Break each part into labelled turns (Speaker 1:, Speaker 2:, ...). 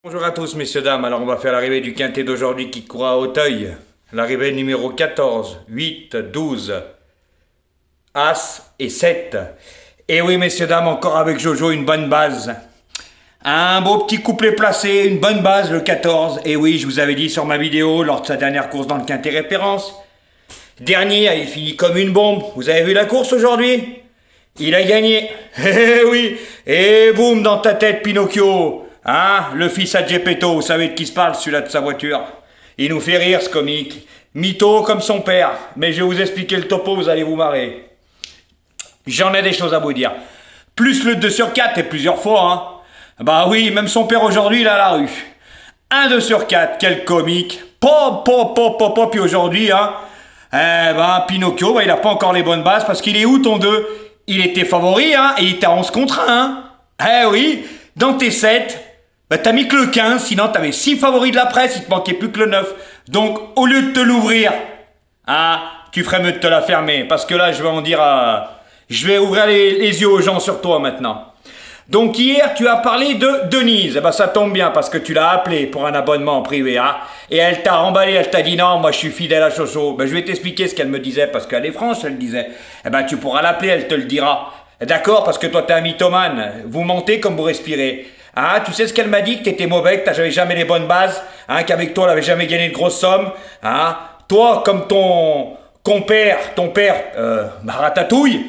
Speaker 1: Bonjour à tous messieurs dames, alors on va faire l'arrivée du quintet d'aujourd'hui qui court à Auteuil. L'arrivée numéro 14, 8, 12, As et 7. Et oui messieurs dames, encore avec Jojo une bonne base. Un beau petit couplet placé, une bonne base le 14. Et oui, je vous avais dit sur ma vidéo lors de sa dernière course dans le quintet référence. Dernier, il finit comme une bombe. Vous avez vu la course aujourd'hui? Il a gagné. Eh oui, et boum dans ta tête Pinocchio. Hein, le fils à Geppetto, vous savez de qui se parle, celui-là de sa voiture. Il nous fait rire, ce comique. Mytho comme son père. Mais je vais vous expliquer le topo, vous allez vous marrer. J'en ai des choses à vous dire. Plus le 2 sur 4 et plusieurs fois, hein. Bah oui, même son père aujourd'hui, il est à la rue. Un 2 sur 4, quel comique. Puis aujourd'hui, hein. Pinocchio, il n'a pas encore les bonnes bases parce qu'il est où ton 2? Il était favori, hein, et il était à 11 contre 1, hein. Eh oui, dans tes 7... t'as mis que le 15, sinon t'avais 6 favoris de la presse, il te manquait plus que le 9. Donc, au lieu de te l'ouvrir, tu ferais mieux de te la fermer. Parce que là, je vais en dire je vais ouvrir les yeux aux gens sur toi maintenant. Donc, hier, tu as parlé de Denise. Ça tombe bien parce que tu l'as appelée pour un abonnement privé, hein. Et elle t'a remballé, elle t'a dit non, moi je suis fidèle à Chocho. Je vais t'expliquer ce qu'elle me disait parce qu'elle est franche, elle disait. Tu pourras l'appeler, elle te le dira. D'accord, parce que toi t'es un mythomane. Vous mentez comme vous respirez. Tu sais ce qu'elle m'a dit, que t'étais mauvais, que t'avais jamais les bonnes bases, qu'avec toi elle avait jamais gagné de grosses sommes, toi comme ton père, Ratatouille,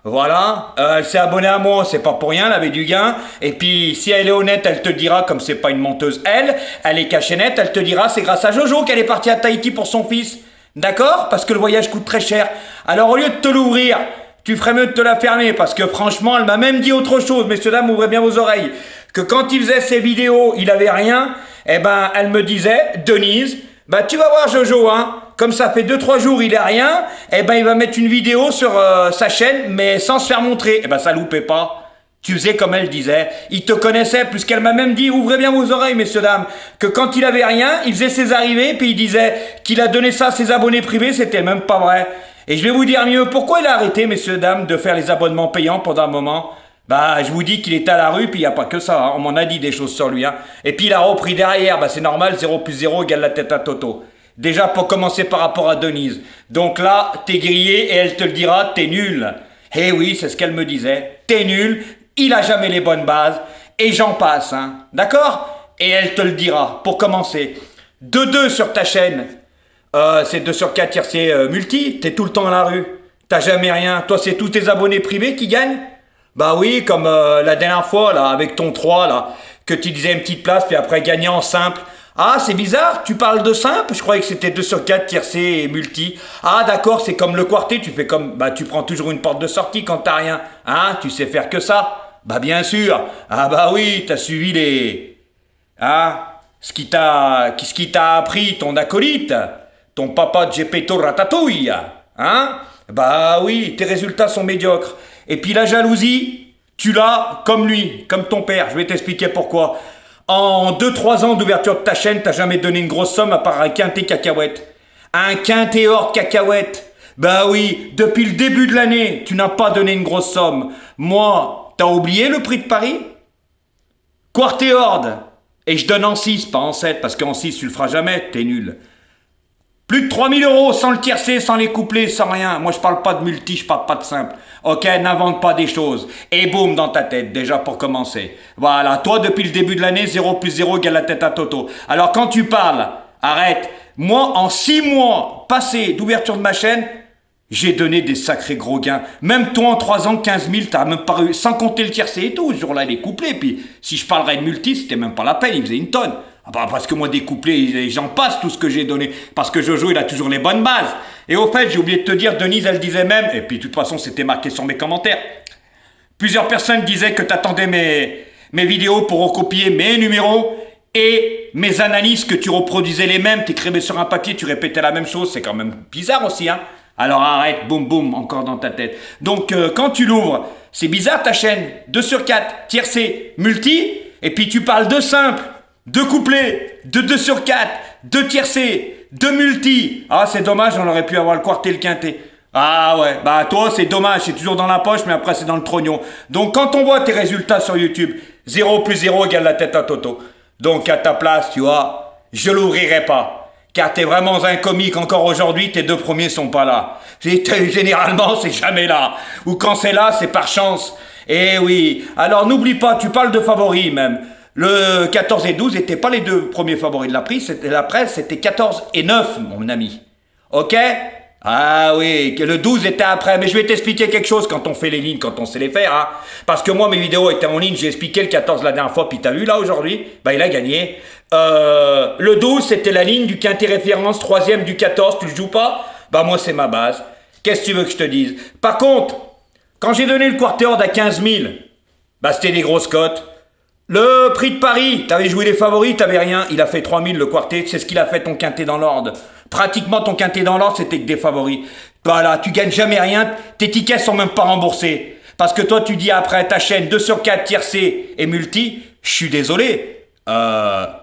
Speaker 1: voilà, elle s'est abonnée à moi, c'est pas pour rien, elle avait du gain, et puis si elle est honnête, elle te dira, comme c'est pas une menteuse, elle est cachée nette, elle te dira, c'est grâce à Jojo qu'elle est partie à Tahiti pour son fils, d'accord? Parce que le voyage coûte très cher, alors au lieu de te l'ouvrir, tu ferais mieux de te la fermer, parce que franchement, elle m'a même dit autre chose, messieurs, dames, ouvrez bien vos oreilles, que quand il faisait ses vidéos, il avait rien, elle me disait, Denise, tu vas voir Jojo, comme ça fait 2-3 jours, il a rien, il va mettre une vidéo sur sa chaîne, mais sans se faire montrer. Ça loupait pas. Tu faisais comme elle disait, il te connaissait, puisqu'elle m'a même dit, ouvrez bien vos oreilles, messieurs, dames, que quand il avait rien, il faisait ses arrivées, puis il disait qu'il a donné ça à ses abonnés privés, c'était même pas vrai. Et je vais vous dire mieux, pourquoi il a arrêté, messieurs, dames, de faire les abonnements payants pendant un moment? Je vous dis qu'il est à la rue, puis il n'y a pas que ça, on m'en a dit des choses sur lui, Et puis il a repris derrière, c'est normal, 0 plus 0 égale la tête à Toto. Déjà pour commencer par rapport à Denise. Donc là, t'es grillé et elle te le dira, t'es nul. Eh oui, c'est ce qu'elle me disait, t'es nul, il a jamais les bonnes bases, et j'en passe, d'accord? Et elle te le dira, pour commencer. 2-2 sur ta chaîne. C'est 2 sur 4 tiercé multi, t'es tout le temps à la rue. T'as jamais rien. Toi, c'est tous tes abonnés privés qui gagnent? Oui, comme la dernière fois, là, avec ton 3, là, que tu disais une petite place, puis après gagner en simple. C'est bizarre, tu parles de simple? Je croyais que c'était 2 sur 4 tiercé et multi. D'accord, c'est comme le quartet, tu fais comme, tu prends toujours une porte de sortie quand t'as rien. Tu sais faire que ça? Bien sûr. Oui, t'as suivi les... ce qui t'a appris ton acolyte. Ton papa Geppetto Ratatouille, oui, tes résultats sont médiocres. Et puis la jalousie, tu l'as comme lui, comme ton père. Je vais t'expliquer pourquoi. En 2-3 ans d'ouverture de ta chaîne, t'as jamais donné une grosse somme à part un quintet cacahuète. Un quintet hors cacahuète. Oui, depuis le début de l'année, tu n'as pas donné une grosse somme. Moi, t'as oublié le prix de Paris? Quartet horde. Et je donne en 6, pas en 7, parce qu'en 6, tu le feras jamais, t'es nul. Plus de 3000 € sans le tiercé, sans les couplets, sans rien. Moi, je parle pas de multi, je parle pas de simple. Ok, n'invente pas des choses. Et boum, dans ta tête, déjà pour commencer. Voilà, toi, depuis le début de l'année, 0 plus 0 égale la tête à Toto. Alors, quand tu parles, arrête. Moi, en 6 mois passés d'ouverture de ma chaîne, j'ai donné des sacrés gros gains. Même toi, en 3 ans, 15 000, t'as même pas sans compter le tiercé et tout. Ce jour-là, les couplets. Puis, si je parlerais de multi, c'était même pas la peine, il faisait une tonne. Parce que moi, des couplets, j'en passe tout ce que j'ai donné. Parce que Jojo, il a toujours les bonnes bases. Et au fait, j'ai oublié de te dire, Denise, elle disait même, et puis de toute façon, c'était marqué sur mes commentaires, plusieurs personnes disaient que t'attendais mes vidéos pour recopier mes numéros et mes analyses, que tu reproduisais les mêmes, t'écrivais sur un papier, tu répétais la même chose. C'est quand même bizarre aussi, Alors arrête, boum, boum, encore dans ta tête. Donc, quand tu l'ouvres, c'est bizarre ta chaîne. 2 sur 4, tiercé, multi, et puis tu parles de simple. 2 couplets, de 2 sur 4, 2 tiercés, 2 multi. C'est dommage, on aurait pu avoir le quartet et le quintet. Toi, c'est dommage, c'est toujours dans la poche, mais après, c'est dans le trognon. Donc, quand on voit tes résultats sur YouTube, 0 plus 0 égale la tête à Toto. Donc à ta place, tu vois, je l'ouvrirai pas. Car t'es vraiment un comique, encore aujourd'hui, tes deux premiers sont pas là. Généralement, c'est jamais là. Ou quand c'est là, c'est par chance. Eh oui, alors n'oublie pas, tu parles de favoris même. Le 14 et 12 n'étaient pas les deux premiers favoris de la presse, c'était 14 et 9, mon ami. Ok? Ah oui, que le 12 était après, mais je vais t'expliquer quelque chose quand on fait les lignes, quand on sait les faire, hein. Parce que moi, mes vidéos étaient en ligne, j'ai expliqué le 14 la dernière fois, puis t'as vu là aujourd'hui? Bah il a gagné. Le 12, c'était la ligne du quintet référence, troisième du 14, tu le joues pas? Bah moi, c'est ma base. Qu'est-ce que tu veux que je te dise? Par contre, quand j'ai donné le quarter à 15 000, bah c'était des grosses cotes. Le prix de Paris, t'avais joué les favoris, t'avais rien. Il a fait 3 000 le quartet, c'est ce qu'il a fait ton quintet dans l'ordre. Pratiquement ton quintet dans l'ordre, c'était que des favoris. Voilà, tu gagnes jamais rien, tes tickets sont même pas remboursés. Parce que toi, tu dis après ta chaîne 2 sur 4 tiercé et multi, je suis désolé.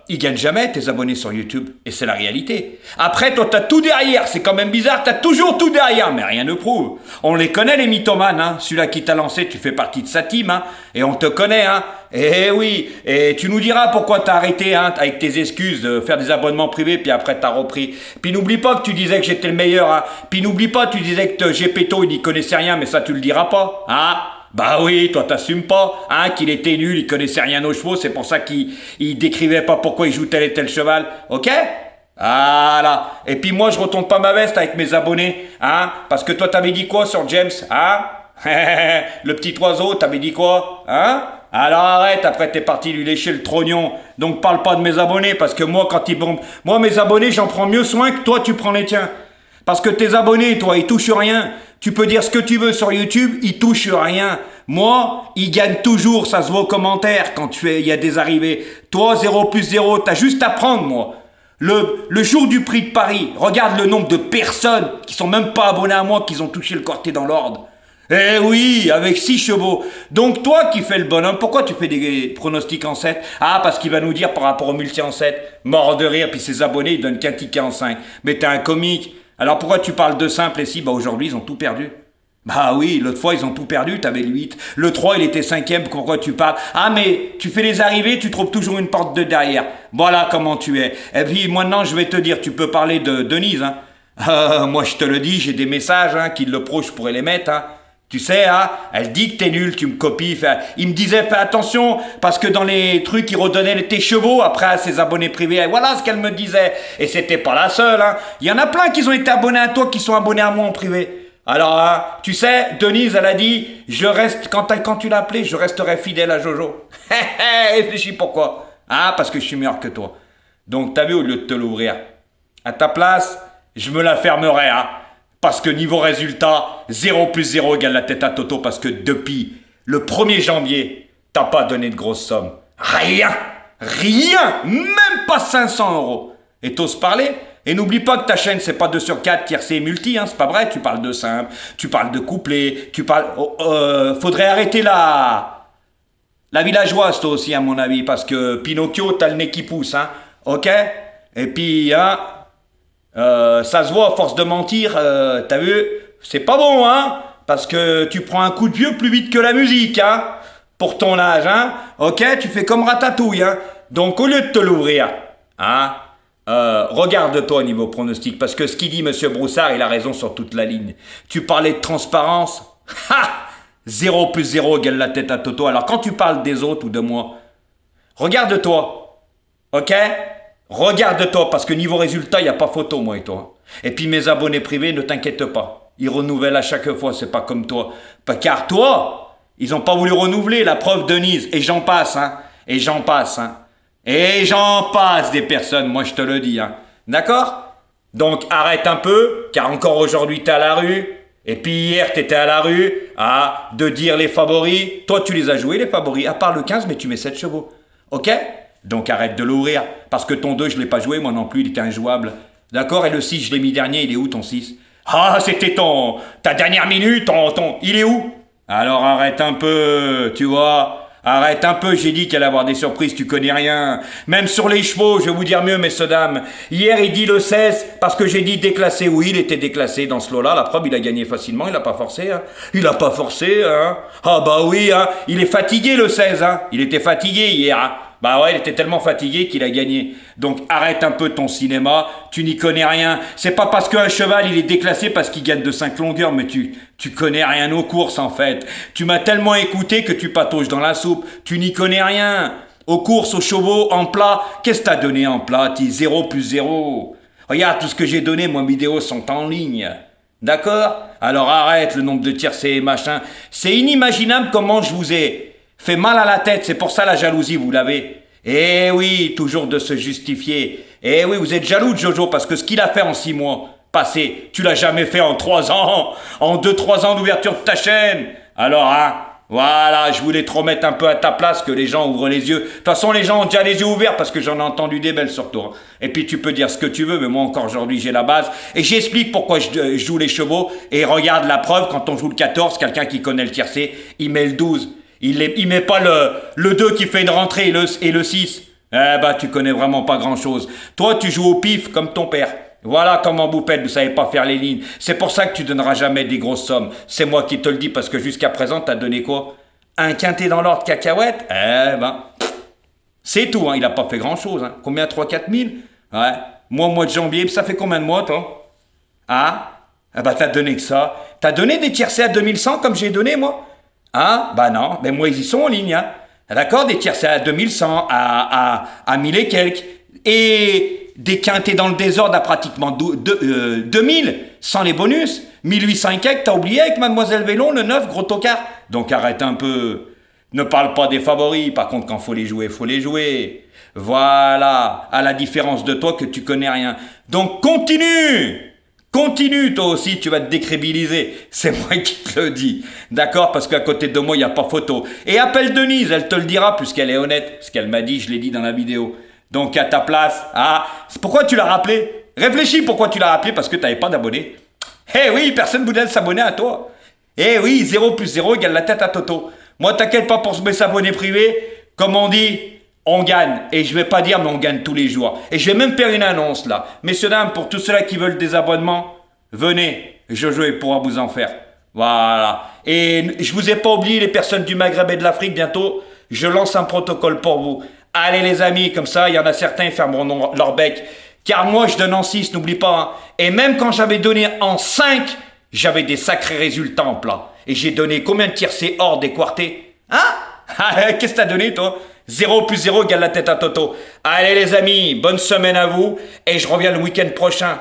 Speaker 1: Ils gagnent jamais tes abonnés sur YouTube, et c'est la réalité. Après, toi, t'as tout derrière, c'est quand même bizarre, t'as toujours tout derrière, mais rien ne prouve. On les connaît, les mythomanes, hein. Celui-là qui t'a lancé, tu fais partie de sa team, hein, et on te connaît, hein. Eh oui, et tu nous diras pourquoi t'as arrêté, hein, avec tes excuses de faire des abonnements privés, puis après t'as repris. Puis n'oublie pas que tu disais que j'étais le meilleur, hein. Puis n'oublie pas, tu disais que Gepetto, il n'y connaissait rien, mais ça tu le diras pas, hein. Bah oui, toi t'assumes pas, hein, qu'il était nul, il connaissait rien aux chevaux, c'est pour ça qu'il décrivait pas pourquoi il joue tel et tel cheval, ok? Voilà. Et puis moi je retourne pas ma veste avec mes abonnés, hein, parce que toi t'avais dit quoi sur James, hein? Le petit oiseau, t'avais dit quoi, hein? Alors arrête, après t'es parti lui lécher le trognon, donc parle pas de mes abonnés, parce que moi quand ils bombent, moi mes abonnés j'en prends mieux soin que toi tu prends les tiens. Parce que tes abonnés, toi, ils touchent rien. Tu peux dire ce que tu veux sur YouTube, ils touchent rien. Moi, ils gagnent toujours, ça se voit aux commentaires quand il y a des arrivées. Toi, 0 plus 0, t'as juste à prendre, moi. Le jour du prix de Paris, regarde le nombre de personnes qui sont même pas abonnées à moi, qui ont touché le quartet dans l'ordre. Eh oui, avec 6 chevaux. Donc toi qui fais le bonhomme, pourquoi tu fais des pronostics en 7? Ah, parce qu'il va nous dire par rapport au multi en 7, mort de rire, puis ses abonnés, ils donnent qu'un ticket en 5. Mais t'es un comique. Alors pourquoi tu parles de simple et si? Bah aujourd'hui ils ont tout perdu. Bah oui, l'autre fois ils ont tout perdu, t'avais le 8. Le 3 il était 5e, pourquoi tu parles? Ah mais tu fais les arrivées, tu trouves toujours une porte de derrière. Voilà comment tu es. Et puis maintenant je vais te dire, tu peux parler de Denise, hein. Moi je te le dis, j'ai des messages, hein, qui le pro, je pourrais les mettre, hein. Tu sais, hein, elle dit que t'es nul, tu me copies. Il me disait, fais attention, parce que dans les trucs, il redonnait tes chevaux après à ses abonnés privés. Et voilà ce qu'elle me disait. Et c'était pas la seule, hein. Il y en a plein qui ont été abonnés à toi, qui sont abonnés à moi en privé. Alors, hein, tu sais, Denise, elle a dit, je reste, quand tu l'as appelée, je resterai fidèle à Jojo. Réfléchis pourquoi. Ah, parce que je suis meilleur que toi. Donc, t'as vu, au lieu de te l'ouvrir, à ta place, je me la fermerai, hein. Parce que niveau résultat, 0 plus 0 égale la tête à Toto, parce que depuis le 1er janvier, t'as pas donné de grosses sommes. Rien. Rien. Même pas 500 euros. Et t'oses parler? Et n'oublie pas que ta chaîne, c'est pas 2 sur 4 tiercé et multi, hein, c'est pas vrai. Tu parles de simple, tu parles de couplet, tu parles... faudrait arrêter la villageoise, toi aussi, à mon avis, parce que Pinocchio, t'as le nez qui pousse, hein. Ok? Et puis, hein... ça se voit à force de mentir, t'as vu, c'est pas bon, hein, parce que tu prends un coup de vieux plus vite que la musique, hein, pour ton âge, hein, ok, tu fais comme Ratatouille, hein, donc au lieu de te l'ouvrir, hein, regarde-toi au niveau pronostic, parce que ce qu'il dit Monsieur Broussard, il a raison sur toute la ligne. Tu parlais de transparence, 0 plus 0 égale la tête à Toto, alors quand tu parles des autres ou de moi, regarde-toi, ok? Regarde-toi, parce que niveau résultat, il n'y a pas photo, moi et toi. Et puis mes abonnés privés, ne t'inquiète pas. Ils renouvellent à chaque fois, c'est pas comme toi. Car toi, ils n'ont pas voulu renouveler, la preuve Denise. Et j'en passe, hein. Et j'en passe, hein. Et j'en passe des personnes, moi je te le dis, hein. D'accord? Donc arrête un peu, car encore aujourd'hui t'es à la rue. Et puis hier t'étais à la rue, ah, de dire les favoris. Toi tu les as joués les favoris, à part le 15, mais tu mets 7 chevaux. Ok? Donc arrête de l'ouvrir, parce que ton 2, je ne l'ai pas joué, moi non plus, il était injouable. D'accord? Et le 6, je l'ai mis dernier, il est où ton 6? Ah, c'était ta dernière minute, il est où? Alors arrête un peu, tu vois, arrête un peu, j'ai dit qu'il allait avoir des surprises, tu connais rien. Même sur les chevaux, je vais vous dire mieux, messieurs, dames. Hier, il dit le 16, parce que j'ai dit déclassé. Oui, il était déclassé dans ce lot-là, la preuve, il a gagné facilement, il n'a pas forcé, hein. Il n'a pas forcé, hein. Ah bah oui, hein, il est fatigué le 16, hein. Il était fatigué hier, hein. Bah ouais, il était tellement fatigué qu'il a gagné. Donc arrête un peu ton cinéma, tu n'y connais rien. C'est pas parce qu'un cheval il est déclassé parce qu'il gagne de 5 longueurs, mais tu connais rien aux courses en fait. Tu m'as tellement écouté que tu patauges dans la soupe. Tu n'y connais rien. Aux courses, aux chevaux, en plat, qu'est-ce que t'as donné en plat? 0 plus 0. Regarde, tout ce que j'ai donné, moi, mes vidéos sont en ligne. D'accord? Alors arrête le nombre de tiercés et machin. C'est inimaginable comment je vous ai fait mal à la tête, c'est pour ça la jalousie, vous l'avez. Eh oui, toujours de se justifier. Eh oui, vous êtes jaloux de Jojo parce que ce qu'il a fait en 6 mois passés, tu l'as jamais fait en 3 ans, en 2-3 ans d'ouverture de ta chaîne. Alors, hein, voilà, je voulais te remettre un peu à ta place, que les gens ouvrent les yeux. De toute façon, les gens ont déjà les yeux ouverts parce que j'en ai entendu des belles surtout. Hein. Et puis tu peux dire ce que tu veux, mais moi encore aujourd'hui j'ai la base. Et j'explique pourquoi je joue les chevaux. Et regarde la preuve, quand on joue le 14, quelqu'un qui connaît le tiercé, il met le 12. Il met pas le 2 qui fait une rentrée et le 6. Eh bah, tu connais vraiment pas grand-chose. Toi, tu joues au pif comme ton père. Voilà comment vous faites, vous savez pas faire les lignes. C'est pour ça que tu donneras jamais des grosses sommes. C'est moi qui te le dis parce que jusqu'à présent, t'as donné quoi? Un quintet dans l'ordre cacahuète? Eh ben, c'est tout, hein. Il a pas fait grand-chose. Hein. Combien? 3-4 000? Ouais. Moi, mois de janvier, ça fait combien de mois, toi? Ah? Eh ben, t'as donné que ça. T'as donné des tiercés à 2100 comme j'ai donné, moi? Ah, bah non, mais moi ils y sont en ligne, hein. D'accord, des tiercés à 2100, à 1000 et quelques, et des quintés dans le désordre à pratiquement 2000, sans les bonus, 1800 et quelques, t'as oublié avec Mademoiselle Vélon, le 9, gros tocard. Donc arrête un peu, ne parle pas des favoris, par contre quand faut les jouer. Voilà, à la différence de toi que tu connais rien. Donc Continue, toi aussi, tu vas te décrédibiliser. C'est moi qui te le dis. D'accord? Parce qu'à côté de moi, il n'y a pas photo. Et appelle Denise, elle te le dira, puisqu'elle est honnête. Ce qu'elle m'a dit, je l'ai dit dans la vidéo. Donc, à ta place, pourquoi tu l'as rappelé? Réfléchis pourquoi tu l'as rappelé, parce que tu n'avais pas d'abonnés. Eh oui, personne ne voulait s'abonner à toi. Eh oui, 0 plus 0 égale la tête à Toto. Moi, t'inquiète pas pour mes abonnés privés. Comme on dit, on gagne. Et je vais pas dire, mais on gagne tous les jours. Et je vais même faire une annonce là. Messieurs, dames, pour tous ceux-là qui veulent des abonnements, venez. Jojo pourra vous en faire. Voilà. Et je vous ai pas oublié les personnes du Maghreb et de l'Afrique. Bientôt, je lance un protocole pour vous. Allez les amis, comme ça, il y en a certains qui fermeront leur bec. Car moi, je donne en 6, n'oublie pas. Hein. Et même quand j'avais donné en 5, j'avais des sacrés résultats en plat. Et j'ai donné combien de tiercés hors des quartés? Hein? Qu'est-ce que t'as donné, toi? 0 plus 0 égale la tête à Toto. Allez les amis, bonne semaine à vous. Et je reviens le week-end prochain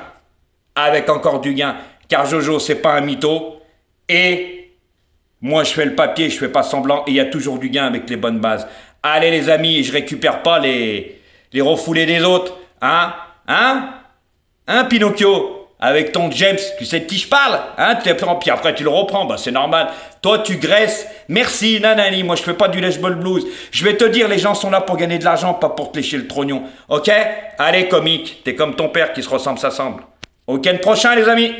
Speaker 1: avec encore du gain. Car Jojo, c'est pas un mytho. Et moi, je fais le papier, je fais pas semblant. Et il y a toujours du gain avec les bonnes bases. Allez les amis, je récupère pas les refoulés des autres. Hein, Pinocchio? Avec ton James, tu sais de qui je parle? Hein, puis après tu le reprends, bah c'est normal. Toi tu graisses, merci, nanani, moi je fais pas du lèche-bol blues. Je vais te dire, les gens sont là pour gagner de l'argent, pas pour te lécher le trognon. Ok? Allez comique, t'es comme ton père qui se ressemble, s'assemble. Au week-end prochain les amis!